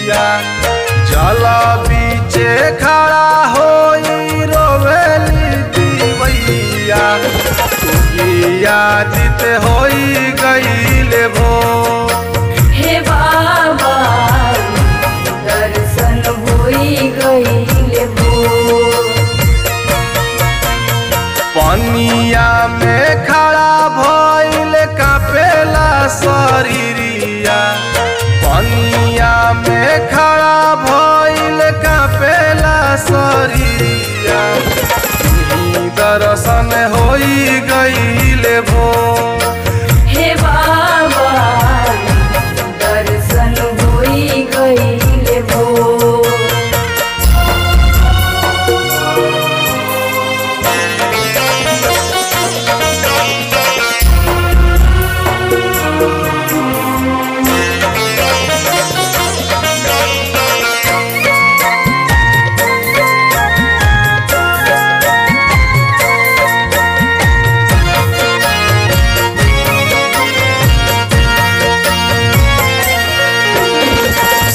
तीरिया जल बीचे खड़ा होई रोवेली दिवैया उगिया दित होई गईले भो। हे बाबा दर्शन होई गईले भो। पनिया में खड़ा भइल कापेला शरीरिया पनिया में खड़ा भइल कापेला शरीरिया दर्शन होई गईले भो। हे बाबा दर्शन होई गईले भो।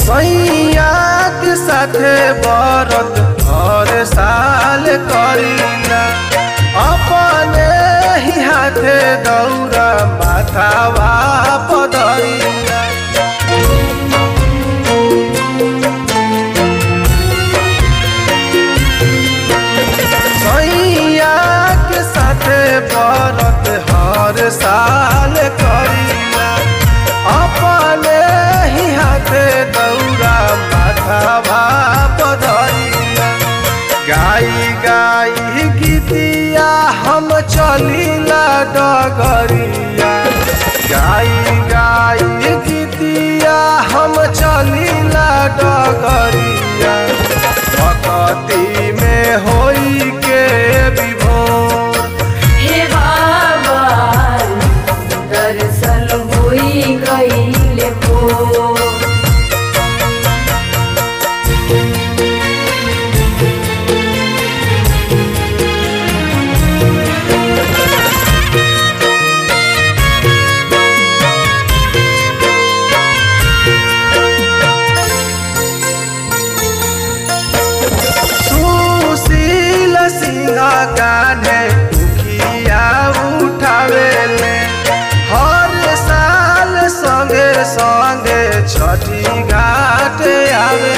सैया के साथे व्रत हर साल करीला अपने ही हाथे दौरा माथावा पधरिला। सैया के साथे व्रत हर साल करीला अपने ही हाथे दौरा माथावा पधरिया। गाई गाई गीतिया हम चलीला डगरिया गाई गाई गीतिया हम चलीला डगरिया भक्ति में होई के विभोर। हे बाबा दर्शन होई गईले भो। सुशील सिंह कान्हे दुखिया उठावेले हर साल संगे संगे छठी घाट आवे।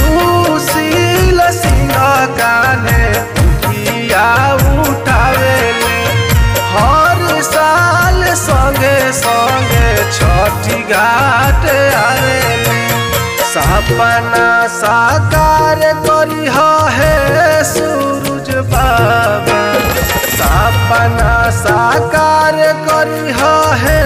सुशील सिंह कान्हे दुखिया उठावेले हर साल संगे संगे छठी घाट आवेले। सपना साकार करी है सूरज बाबा सपना साकार करी है